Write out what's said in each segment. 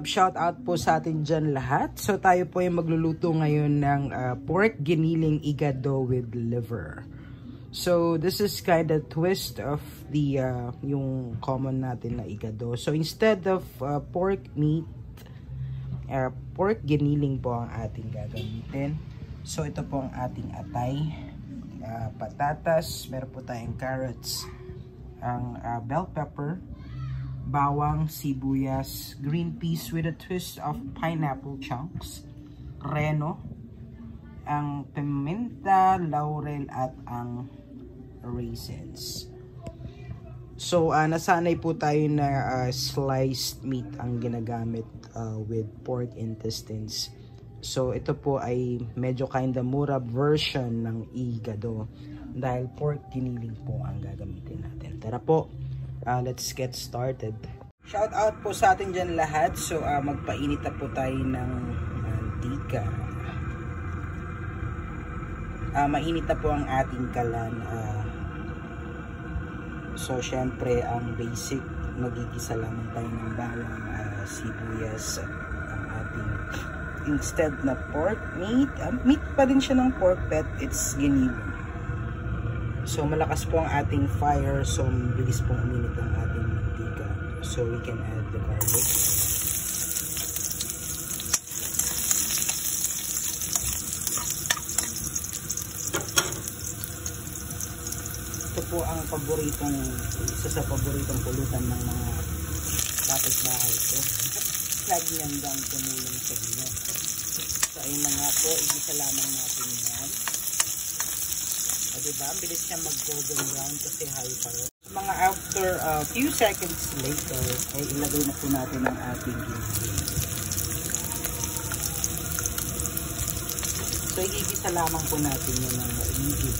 Shout out po sa atin dyan lahat. So tayo po ay magluluto ngayon ng pork giniling igado with liver. So this is kind of twist of the yung common natin na igado. So instead of pork meat, pork giniling po ang ating gagamitin. So ito po ang ating atay, patatas, meron po tayong carrots, ang bell pepper, bawang, sibuyas, green peas with a twist of pineapple chunks, reno, ang pimenta, laurel at ang raisins. So nasanay po tayo na sliced meat ang ginagamit with pork intestines. So ito po ay medyo kinda mura version ng igado dahil pork giniling po ang gagamitin natin. Tara po, let's get started. Shout out po sa atin dyan lahat. So magpainit na po tayo ng mantika. Mainit na po ang ating kalan. So syempre ang basic, magigisa lamang tayo ng bawang, sibuyas, ang ating instead na pork meat. Meat pa din siya ng pork, but it's giniling. So malakas po ang ating fire, so bilis pong uminit ang ating mantika. So we can add the garlic. Ito po ang isa sa paboritong pulutan ng mga kapitbahay ko. Lagi niyang tumulong sa inyo. So ayun na nga po, igisa lamang natin yan. Diba? Ang bilis niya mag-golden brown kasi high fire. Mga after a few seconds later, ay ilagay na po natin ang ating giniling. So igigisa lamang po natin yun ng maigi.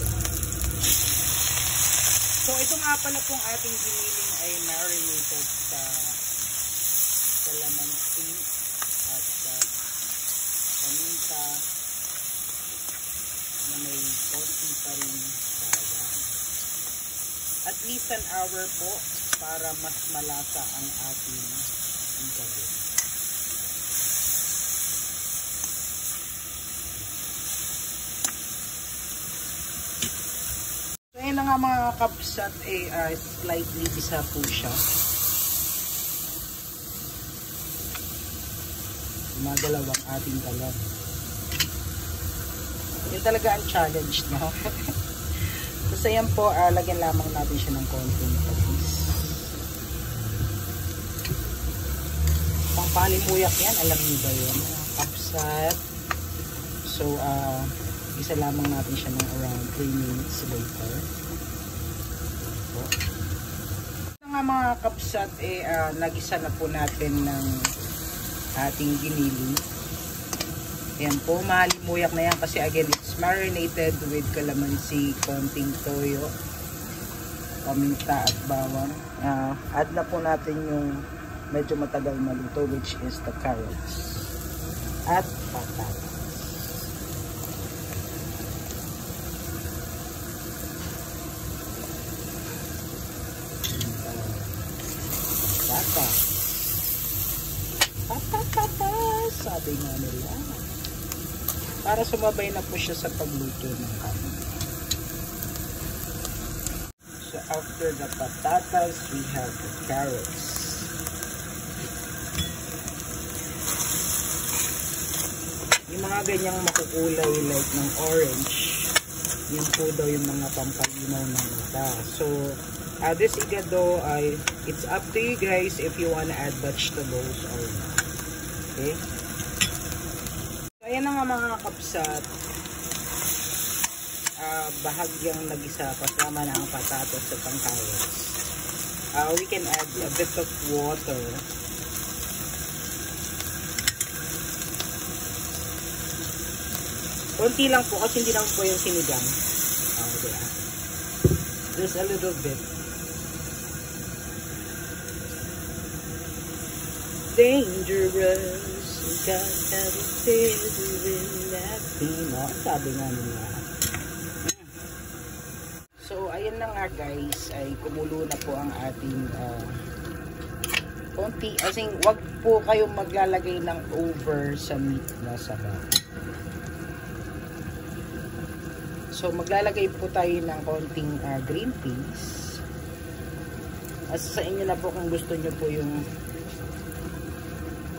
So ito nga pala pong ating giniling ay marinated sa calamansi at paminta na may konti pa rin bawang. At least an hour po para mas malasa ang ating igado. So yun na nga mga kapsat, slightly bisa po siya. Gumagalaw ang ating kalan. Yun talaga ang challenge, no? So yan po, lagyan lamang natin siya ng konting patis. Pang palimuyak yan, alam niyo ba yun? Kapsat. So isa lamang natin siya ng around 3 minutes later. So, ito nga mga kapsat, nagisa na po natin ng ating giniling. Ayan po, mahalimuyak na yan kasi again, it's marinated with calamansi, konting toyo, paminta at bawang. Add na po natin yung medyo matagal maluto, which is the carrots at patatas. Patatas, sabi nga nila. Para sumabay na po siya sa pagluto ng kanin. So after the patatas, we have the carrots. Yung mga ganyang makukulay like ng orange, yun po daw yung mga pampalinaw ng mata. So this igado, it's up to you guys if you wanna add vegetables or not. Okay? Ayan na nga mga kapsat, bahagyang nagisa kasama na ang patatas at ang carrots. We can add a bit of water. Konti lang po kasi hindi lang po yung sinigang. Okay. Just a little bit. Dangerous. God have a favor in that thing. Sabi nga nila. So, ayun na nga guys. Ay kumulo na po ang ating Konti, as in, wag po kayong maglalagay ng over sa meat na sabaw. So, maglalagay po tayo ng konting green peas. As sa inyo na po kung gusto nyo po yung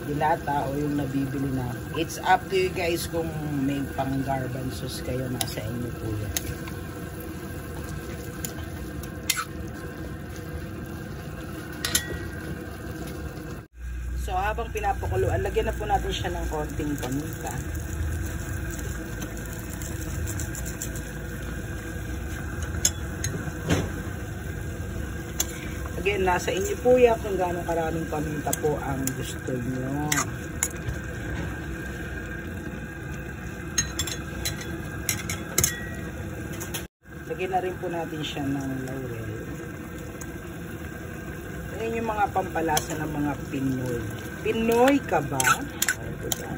dilata o yung nabibili na. It's up to you guys kung may pang garbanzos kayo, nasa inyo po yan. So, habang pinapakuluan, lagyan na po natin siya ng konting paminta. Again, nasa inyo po yan kung gaano karaming paminta po ang gusto nyo. Lagyan na rin po natin siya ng laurel. Ayan yung mga pampalasa ng mga Pinoy. Pinoy ka ba? Oh, diba?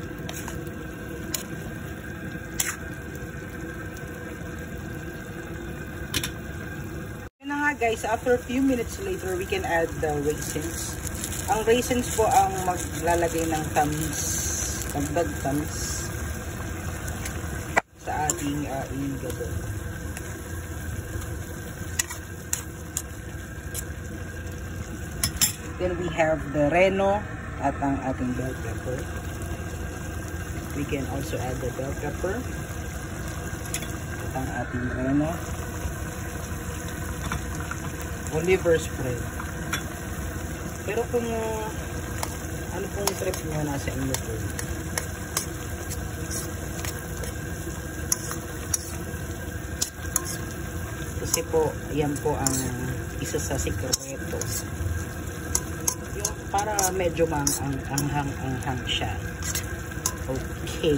Yun na nga guys, after a few minutes later, we can add the raisins. Ang raisins po ang maglalagay ng tamis, dagdag tamis sa ating igado. Then we have the reno at ang ating bell pepper. We can also add the bell pepper at ang ating reno. Oliver spread. Pero kung ano pong trip nyo, nasa inyo po. Kasi po, yan po ang isa sa sikreto. Para medyo anghang siya. Okay.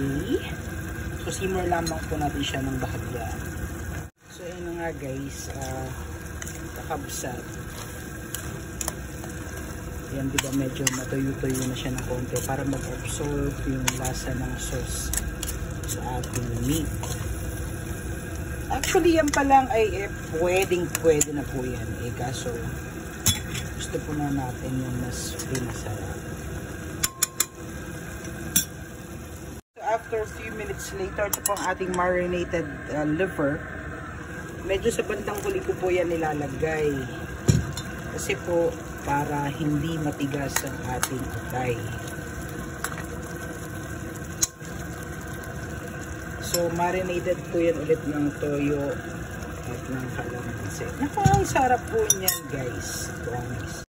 So, simmer lamang po natin siya ng bahagya. So, yun nga guys. Kakabsat. Yan, diba medyo matuyo-tuyo na siya ng konti para mag-absorb yung lasa ng sauce sa ating meat. Actually, yan pa lang ay pwede na po yan. Kaso, gusto po na natin yung mas pinasarap. So after a few minutes later, ito po ang ating marinated liver. Medyo sa bandang huli ko po yan nilalagay. Kasi po, para hindi matigas ang ating atay. So marinated po yan ulit ng toyo at ng kalamansi. Ang sarap po niyan guys. Promise.